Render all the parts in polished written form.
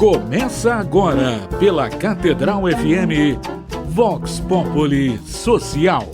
Começa agora pela Catedral FM, Vox Populi Social.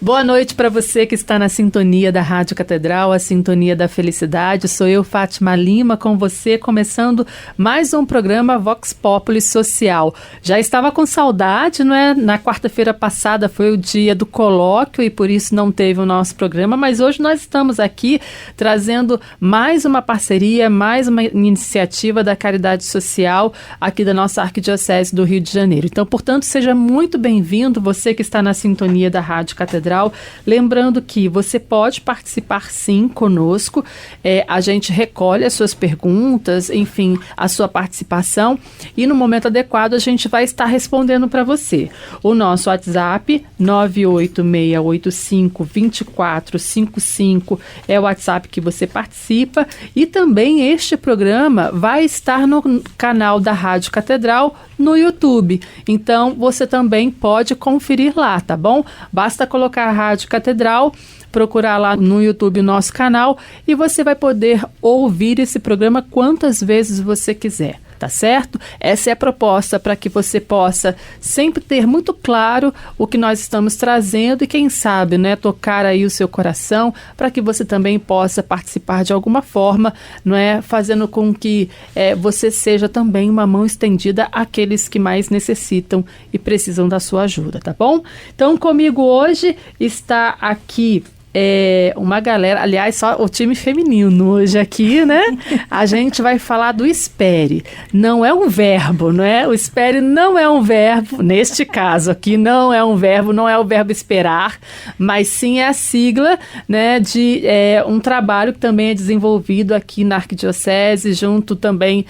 Boa noite para você que está na sintonia da Rádio Catedral, a sintonia da felicidade. Sou eu, Fátima Lima, com você, começando mais um programa Vox Populi Social. Já estava com saudade, não é? Na quarta-feira passada foi o dia do colóquio e por isso não teve o nosso programa, mas hoje nós estamos aqui trazendo mais uma parceria, mais uma iniciativa da Caridade Social aqui da nossa Arquidiocese do Rio de Janeiro. Então, portanto, seja muito bem-vindo, você que está na sintonia da Rádio Catedral. Lembrando que você pode participar sim conosco, a gente recolhe as suas perguntas, enfim, a sua participação e no momento adequado a gente vai estar respondendo para você. O nosso WhatsApp 986852455 é o WhatsApp que você participa e também este programa vai estar no canal da Rádio Catedral no YouTube. Então, você também pode conferir lá, tá bom? Basta colocar a Rádio Catedral, procurar lá no YouTube o nosso canal e você vai poder ouvir esse programa quantas vezes você quiser. Tá certo? Essa é a proposta para que você possa sempre ter muito claro o que nós estamos trazendo e quem sabe, né, tocar aí o seu coração para que você também possa participar de alguma forma, não é, fazendo com que você seja também uma mão estendida àqueles que mais necessitam e precisam da sua ajuda, tá bom? Então comigo hoje está aqui uma galera, aliás, só o time feminino hoje aqui, né? A gente vai falar do espere. Não é um verbo, não é? O espere não é um verbo, neste caso aqui não é um verbo, não é o verbo esperar, mas sim é a sigla, né, de um trabalho que também é desenvolvido aqui na Arquidiocese, junto também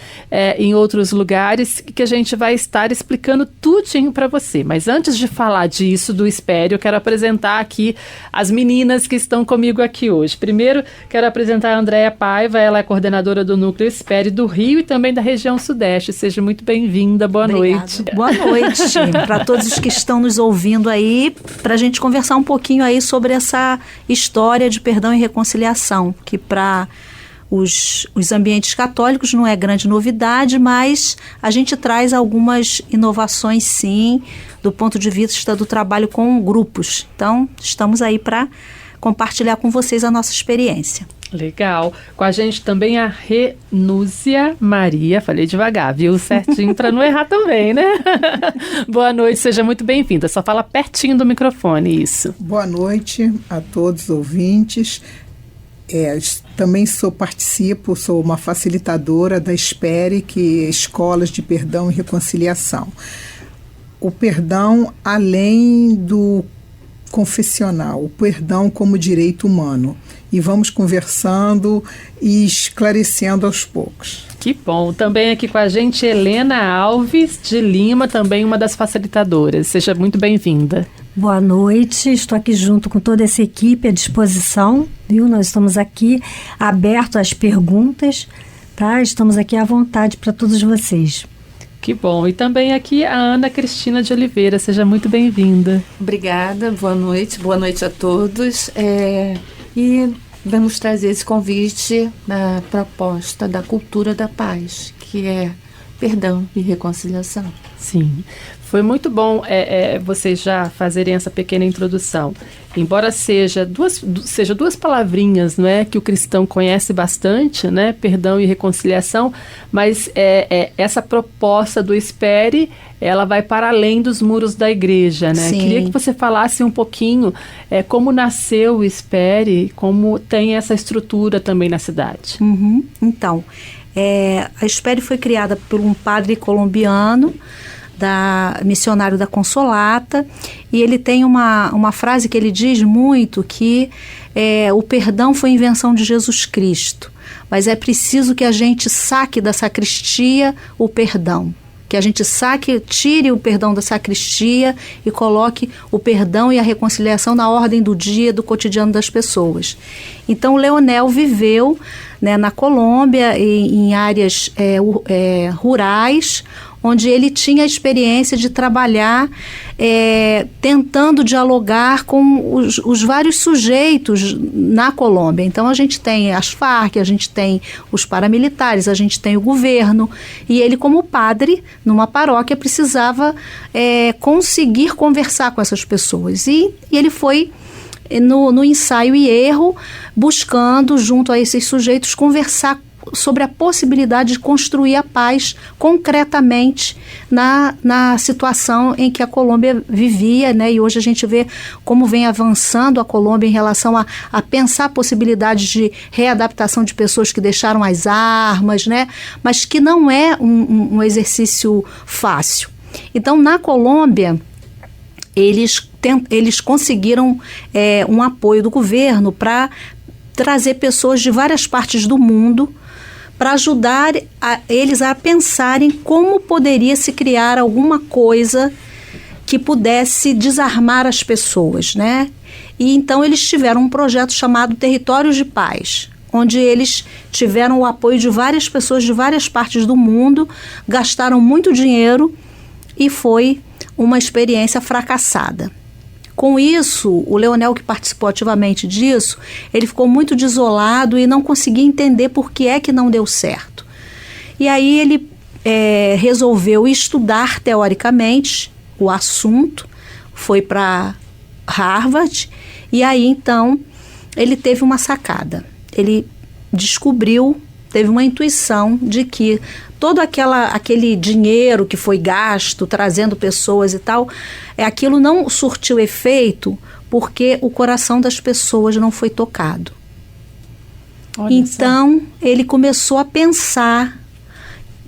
em outros lugares, que a gente vai estar explicando tudinho para você. Mas antes de falar disso, do espere, eu quero apresentar aqui as meninas que estão comigo aqui hoje. Primeiro, quero apresentar a Andréia Paiva, ela é coordenadora do Núcleo Espere do Rio e também da região Sudeste. Seja muito bem-vinda, boa noite. Boa noite para todos os que estão nos ouvindo aí, para a gente conversar um pouquinho aí sobre essa história de perdão e reconciliação, que para os ambientes católicos não é grande novidade, mas a gente traz algumas inovações sim, do ponto de vista do trabalho com grupos. Então, estamos aí para compartilhar com vocês a nossa experiência. Legal. Com a gente também a Renúzia Maria, falei devagar, viu? Certinho para não errar também, né? Boa noite, seja muito bem-vinda. Só fala pertinho do microfone, isso. Boa noite a todos os ouvintes. Também participo, sou uma facilitadora da Espere, que é Escolas de Perdão e Reconciliação. O perdão além do confessional, o perdão como direito humano. E vamos conversando e esclarecendo aos poucos. Que bom. Também aqui com a gente Helena Alves de Lima, também uma das facilitadoras. Seja muito bem-vinda. Boa noite, estou aqui junto com toda essa equipe à disposição, viu? Nós estamos aqui abertos às perguntas, tá? Estamos aqui à vontade para todos vocês. Que bom. E também aqui a Ana Cristina de Oliveira, seja muito bem-vinda. Obrigada, boa noite a todos. E vamos trazer esse convite na proposta da cultura da paz, que é perdão e reconciliação. Sim, foi muito bom vocês já fazerem essa pequena introdução. Embora seja duas palavrinhas, não é, que o cristão conhece bastante, né, perdão e reconciliação, mas essa proposta do Espere, ela vai para além dos muros da igreja, né? Sim. Queria que você falasse um pouquinho como nasceu o Espere, como tem essa estrutura também na cidade. Uhum. Então, a Espere foi criada por um padre colombiano, missionário da Consolata, e ele tem uma frase que ele diz muito, que o perdão foi invenção de Jesus Cristo, mas é preciso que a gente saque da sacristia o perdão, que a gente tire o perdão da sacristia e coloque o perdão e a reconciliação na ordem do dia, do cotidiano das pessoas. Então, Leonel viveu, né, na Colômbia, em áreas rurais, onde ele tinha a experiência de trabalhar tentando dialogar com os vários sujeitos na Colômbia. Então a gente tem as Farc, a gente tem os paramilitares, a gente tem o governo, e ele, como padre numa paróquia, precisava conseguir conversar com essas pessoas, e ele foi no ensaio e erro, buscando junto a esses sujeitos conversar sobre a possibilidade de construir a paz concretamente na situação em que a Colômbia vivia, né? E hoje a gente vê como vem avançando a Colômbia em relação a pensar possibilidades de readaptação de pessoas que deixaram as armas, né? Mas que não é um exercício fácil. Então, na Colômbia, eles conseguiram um apoio do governo para trazer pessoas de várias partes do mundo para ajudar eles a pensarem como poderia se criar alguma coisa que pudesse desarmar as pessoas, né? E então eles tiveram um projeto chamado Territórios de Paz, onde eles tiveram o apoio de várias pessoas de várias partes do mundo, gastaram muito dinheiro e foi uma experiência fracassada. Com isso, o Leonel, que participou ativamente disso, ele ficou muito desolado e não conseguia entender por que é que não deu certo. E aí ele resolveu estudar teoricamente o assunto, foi para Harvard, e aí então ele teve uma sacada. Ele descobriu, teve uma intuição de que todo aquele dinheiro que foi gasto trazendo pessoas e tal, aquilo não surtiu efeito porque o coração das pessoas não foi tocado. Olha, então, ele começou a pensar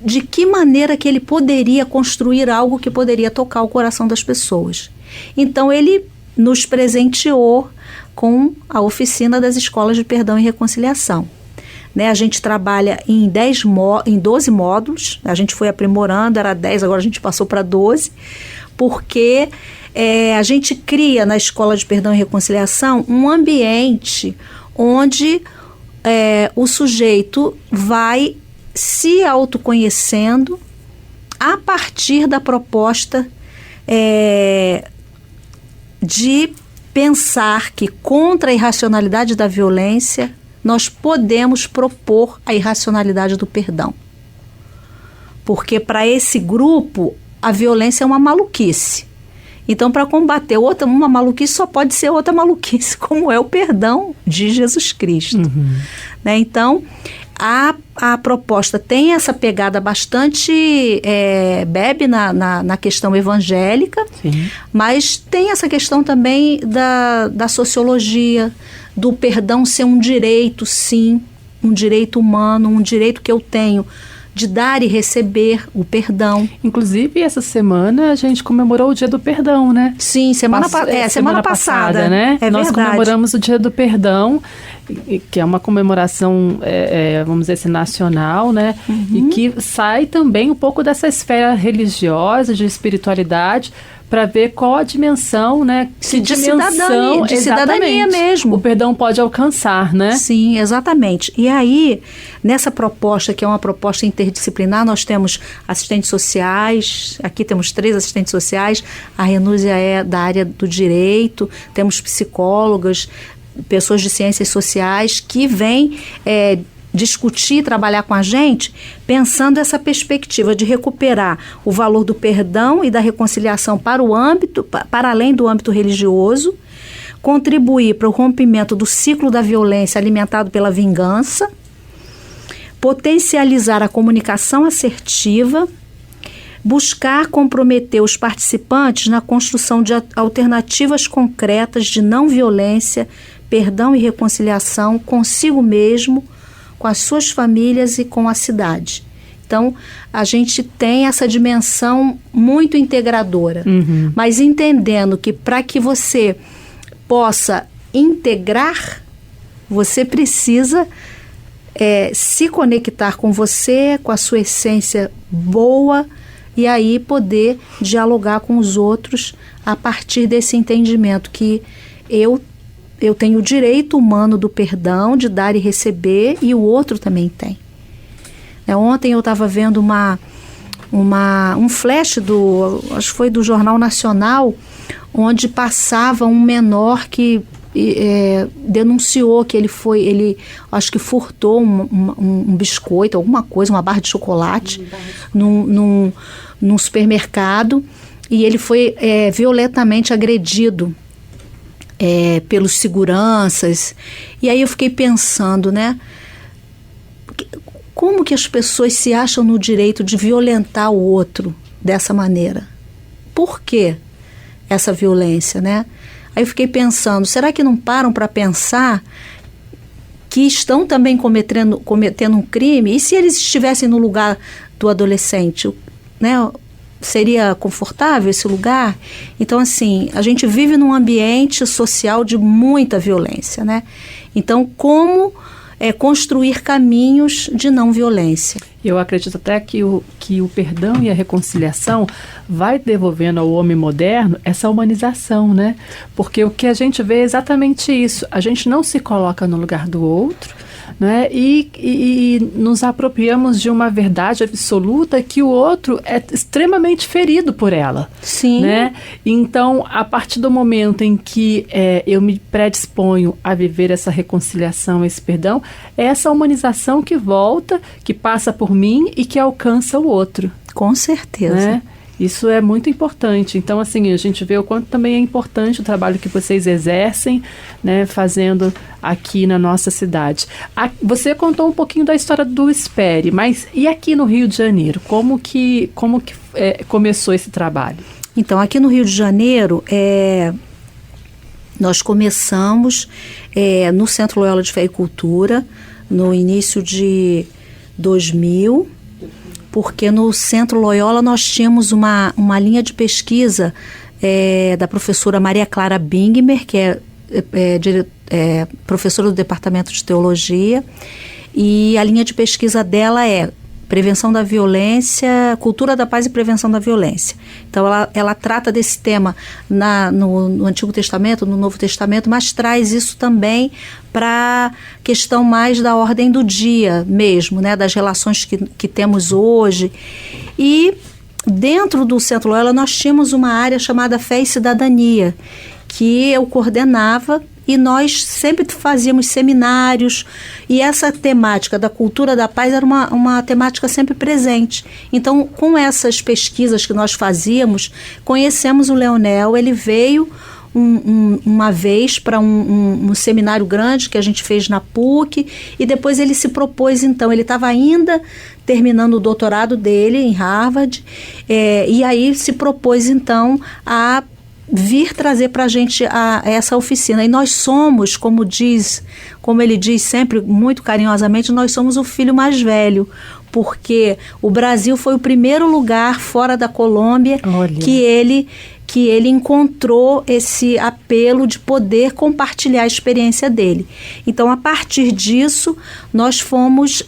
de que maneira que ele poderia construir algo que poderia tocar o coração das pessoas. Então, ele nos presenteou com a oficina das escolas de perdão e reconciliação. Né, a gente trabalha em 12 módulos, a gente foi aprimorando, era 10, agora a gente passou para 12, porque a gente cria na Escola de Perdão e Reconciliação um ambiente onde o sujeito vai se autoconhecendo a partir da proposta de pensar que contra a irracionalidade da violência nós podemos propor a irracionalidade do perdão. Porque para esse grupo, a violência é uma maluquice. Então, para combater uma maluquice, só pode ser outra maluquice, como é o perdão de Jesus Cristo. Uhum. Né? Então, a proposta tem essa pegada bastante, bebe na questão evangélica, sim, mas tem essa questão também da sociologia, do perdão ser um direito, sim, um direito humano, um direito que eu tenho de dar e receber o perdão. Inclusive, essa semana a gente comemorou o Dia do Perdão, né? Sim, semana passada, né? Nós verdade. Comemoramos o Dia do Perdão, que é uma comemoração, vamos dizer assim, nacional, né? Uhum. E que sai também um pouco dessa esfera religiosa, de espiritualidade, para ver qual a dimensão, né? De cidadania mesmo. O perdão pode alcançar, né? Sim, exatamente. E aí, nessa proposta, que é uma proposta interdisciplinar, nós temos assistentes sociais, aqui temos 3 assistentes sociais, a Renúzia é da área do direito, temos psicólogas, pessoas de ciências sociais que vêm discutir, trabalhar com a gente, pensando essa perspectiva de recuperar o valor do perdão e da reconciliação para além do âmbito religioso, contribuir para o rompimento do ciclo da violência alimentado pela vingança, potencializar a comunicação assertiva, buscar comprometer os participantes na construção de alternativas concretas de não violência, perdão e reconciliação consigo mesmo, com as suas famílias e com a cidade. Então, a gente tem essa dimensão muito integradora, uhum, mas entendendo que para que você possa integrar, você precisa se conectar com você, com a sua essência boa, e aí poder dialogar com os outros a partir desse entendimento que eu tenho o direito humano do perdão, de dar e receber, e o outro também tem. Ontem eu estava vendo um flash acho que foi do Jornal Nacional, onde passava um menor que denunciou que ele acho que furtou um biscoito, alguma coisa, uma barra de chocolate num supermercado, e ele foi violentamente agredido pelos seguranças. E aí eu fiquei pensando, né? Como que as pessoas se acham no direito de violentar o outro dessa maneira? Por que essa violência, né? Aí eu fiquei pensando, será que não param para pensar que estão também cometendo um crime? E se eles estivessem no lugar do adolescente, né? Seria confortável esse lugar? Então, assim, a gente vive num ambiente social de muita violência, né? Então, como construir caminhos de não violência? Eu acredito até que o perdão e a reconciliação vai devolvendo ao homem moderno essa humanização, né? Porque o que a gente vê é exatamente isso. A gente não se coloca no lugar do outro, né? E nos apropriamos de uma verdade absoluta que o outro é extremamente ferido por ela. Sim. Né? Então, a partir do momento em que eu me predisponho a viver essa reconciliação, esse perdão, é essa humanização que volta, que passa por mim e que alcança o outro. Com certeza. Né? Isso é muito importante. Então, assim, a gente vê o quanto também é importante o trabalho que vocês exercem, né, fazendo aqui na nossa cidade. Você contou um pouquinho da história do Espere, mas e aqui no Rio de Janeiro? Como que começou esse trabalho? Então, aqui no Rio de Janeiro, nós começamos no Centro Loyola de Fé e Cultura, no início de 2000, porque no Centro Loyola nós tínhamos uma linha de pesquisa da professora Maria Clara Bingmer, que é professora do Departamento de Teologia, e a linha de pesquisa dela é Prevenção da Violência, Cultura da Paz e Prevenção da Violência. Então, ela trata desse tema no Antigo Testamento, no Novo Testamento, mas traz isso também para a questão mais da ordem do dia mesmo, né, das relações que temos hoje. E dentro do Centro Loyola nós tínhamos uma área chamada Fé e Cidadania, que eu coordenava, e nós sempre fazíamos seminários, e essa temática da cultura da paz era uma temática sempre presente. Então, com essas pesquisas que nós fazíamos, conhecemos o Leonel. Ele veio uma vez para um seminário grande que a gente fez na PUC, e depois ele se propôs, então, ele estava ainda terminando o doutorado dele em Harvard, e aí se propôs, então, a vir trazer para a gente essa oficina. E nós somos, como ele diz sempre muito carinhosamente, nós somos o filho mais velho, porque o Brasil foi o primeiro lugar fora da Colômbia que ele encontrou esse apelo de poder compartilhar a experiência dele. Então, a partir disso, nós fomos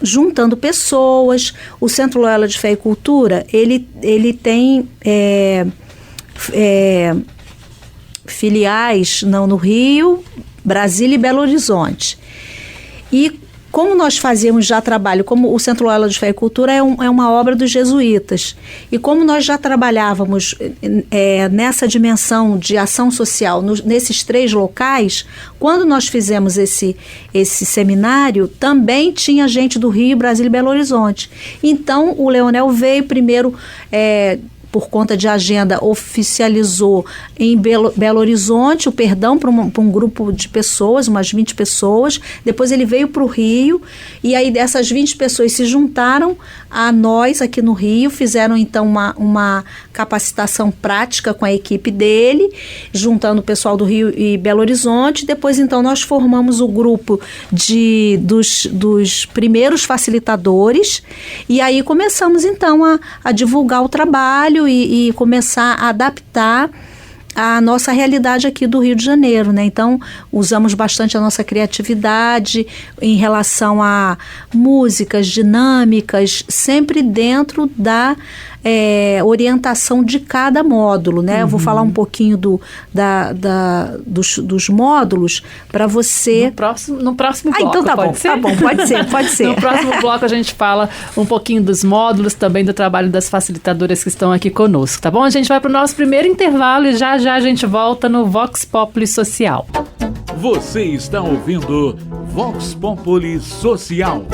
juntando pessoas. O Centro Loyola de Fé e Cultura, ele tem filiais no Rio, Brasília e Belo Horizonte. E como nós fazíamos já trabalho, como o Centro Loyola de Fé e Cultura é uma obra dos jesuítas, e como nós já trabalhávamos nessa dimensão de ação social nesses 3 locais, quando nós fizemos esse seminário, também tinha gente do Rio, Brasília e Belo Horizonte. Então, o Leonel veio primeiro, por conta de agenda, oficializou em Belo Horizonte o perdão para um grupo de pessoas, umas 20 pessoas. Depois ele veio para o Rio, e aí dessas 20 pessoas se juntaram a nós aqui no Rio, fizeram então uma capacitação prática com a equipe dele, juntando o pessoal do Rio e Belo Horizonte. Depois então nós formamos o grupo dos primeiros facilitadores, e aí começamos então a divulgar o trabalho e começar a adaptar a nossa realidade aqui do Rio de Janeiro, né? Então, usamos bastante a nossa criatividade em relação a músicas dinâmicas, sempre dentro da orientação de cada módulo, né? Eu vou falar um pouquinho dos módulos para você... No próximo bloco, então pode ser? Tá bom, pode ser. No próximo bloco a gente fala um pouquinho dos módulos, também do trabalho das facilitadoras que estão aqui conosco, tá bom? A gente vai para o nosso primeiro intervalo e já a gente volta no Vox Populi Social. Você está ouvindo Vox Populi Social.